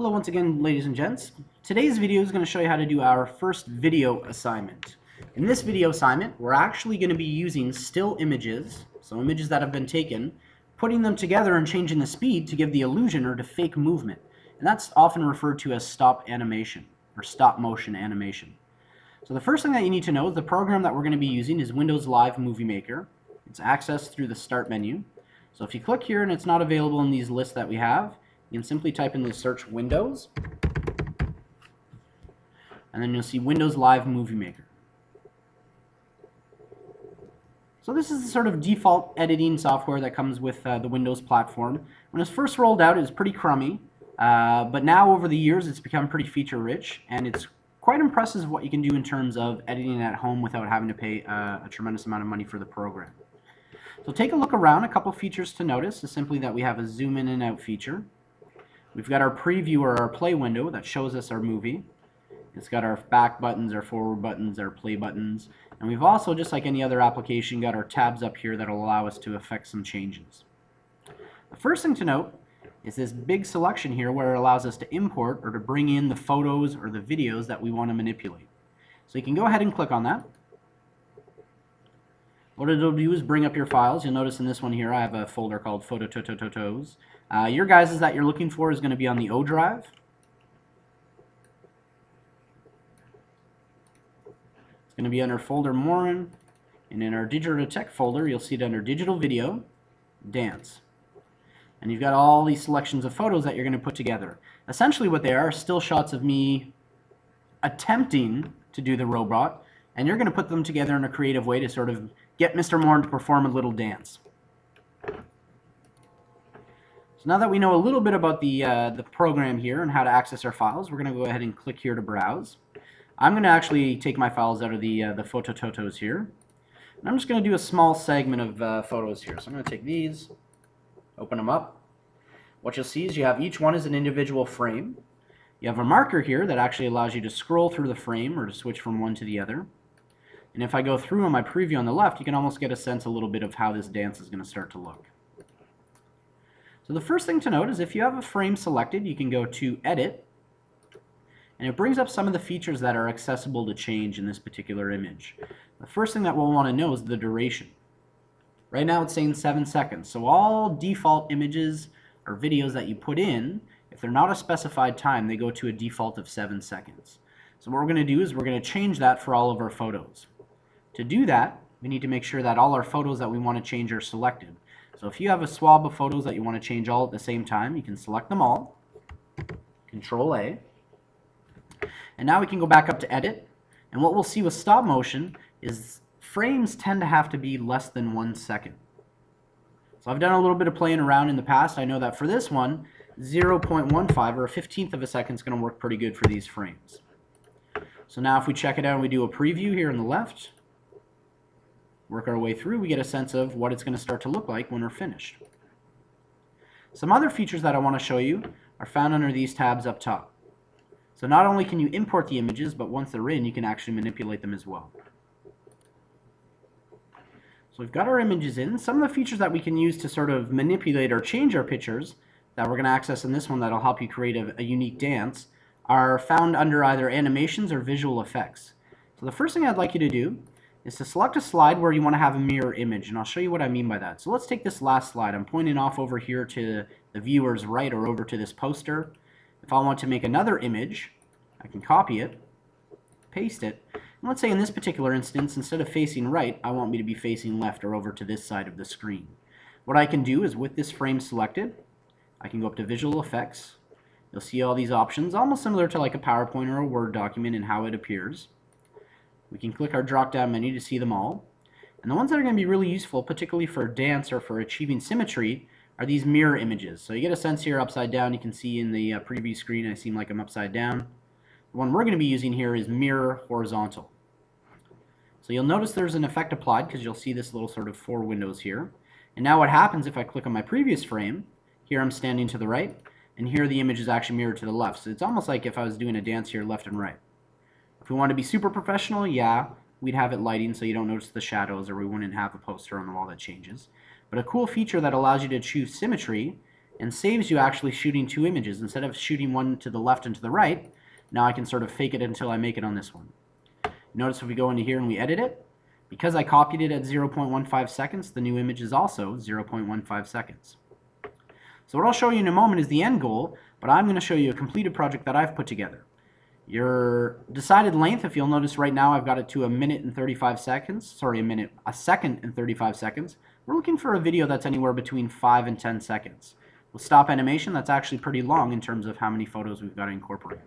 Hello once again, ladies and gents. Today's video is going to show you how to do our first video assignment. In this video assignment, we're actually going to be using still images, so images that have been taken, putting them together and changing the speed to give the illusion or to fake movement. And that's often referred to as stop animation or stop motion animation. So the first thing that you need to know is the program that we're going to be using is Windows Live Movie Maker. It's accessed through the Start menu. So if you click here and it's not available in these lists that we have, you can simply type in the search Windows, and then you'll see Windows Live Movie Maker. So this is the sort of default editing software that comes with the Windows platform. When it was first rolled out, it was pretty crummy, but now over the years it's become pretty feature-rich, and it's quite impressive what you can do in terms of editing at home without having to pay a tremendous amount of money for the program. So take a look around. A couple features to notice is simply that we have a zoom in and out feature. We've got our preview or our play window that shows us our movie. It's got our back buttons, our forward buttons, our play buttons. And we've also, just like any other application, got our tabs up here that will allow us to effect some changes. The first thing to note is this big selection here where it allows us to import or to bring in the photos or the videos that we want to manipulate. So you can go ahead and click on that. What it'll do is bring up your files. You'll notice in this one here I have a folder called Photos. Your guys' that you're looking for is going to be on the O drive. It's going to be under folder Morin, and in our Digital Tech folder you'll see it under Digital Video, Dance. And you've got all these selections of photos that you're going to put together. Essentially what they are still shots of me attempting to do the robot, and you're going to put them together in a creative way to sort of get Mr. Morin to perform a little dance. So now that we know a little bit about the program here and how to access our files, we're going to go ahead and click here to browse. I'm going to actually take my files out of the Photos here. And I'm just going to do a small segment of photos here. So I'm going to take these, open them up. What you'll see is you have each one as an individual frame. You have a marker here that actually allows you to scroll through the frame or to switch from one to the other. And if I go through on my preview on the left, you can almost get a sense a little bit of how this dance is going to start to look. So the first thing to note is if you have a frame selected, you can go to Edit, and it brings up some of the features that are accessible to change in this particular image. The first thing that we'll want to know is the duration. Right now it's saying 7 seconds, so all default images or videos that you put in, if they're not a specified time, they go to a default of 7 seconds. So what we're going to do is we're going to change that for all of our photos. To do that, we need to make sure that all our photos that we want to change are selected. So if you have a swab of photos that you want to change all at the same time, you can select them all, Control A, and now we can go back up to Edit, and what we'll see with stop motion is frames tend to have to be less than 1 second. So I've done a little bit of playing around in the past. I know that for this one, 0.15 or a 15th of a second is going to work pretty good for these frames. So now if we check it out and we do a preview here on the left, work our way through, we get a sense of what it's going to start to look like when we're finished. Some other features that I want to show you are found under these tabs up top. So not only can you import the images, but once they're in, you can actually manipulate them as well. So we've got our images in. Some of the features that we can use to sort of manipulate or change our pictures that we're going to access in this one that'll help you create a unique dance are found under either animations or visual effects. So the first thing I'd like you to do is to select a slide where you want to have a mirror image, and I'll show you what I mean by that. So let's take this last slide. I'm pointing off over here to the viewer's right or over to this poster. If I want to make another image, I can copy it, paste it, and let's say in this particular instance, instead of facing right, I want me to be facing left or over to this side of the screen. What I can do is with this frame selected, I can go up to Visual Effects. You'll see all these options, almost similar to like a PowerPoint or a Word document and how it appears. We can click our drop-down menu to see them all. And the ones that are going to be really useful, particularly for dance or for achieving symmetry, are these mirror images. So you get a sense here upside down. You can see in the preview screen I seem like I'm upside down. The one we're going to be using here is mirror horizontal. So you'll notice there's an effect applied because you'll see this little sort of 4 windows here. And now what happens if I click on my previous frame, here I'm standing to the right, and here the image is actually mirrored to the left. So it's almost like if I was doing a dance here left and right. If we want to be super professional, yeah, we'd have it lighting so you don't notice the shadows, or we wouldn't have a poster on the wall that changes. But a cool feature that allows you to choose symmetry and saves you actually shooting two images. Instead of shooting one to the left and to the right, now I can sort of fake it until I make it on this one. Notice if we go into here and we edit it, because I copied it at 0.15 seconds, the new image is also 0.15 seconds. So what I'll show you in a moment is the end goal, but I'm going to show you a completed project that I've put together. Your decided length, if you'll notice right now, I've got it to 1:35 seconds. Sorry, a second and 35 seconds. We're looking for a video that's anywhere between 5 and 10 seconds. With stop animation, that's actually pretty long in terms of how many photos we've got to incorporate.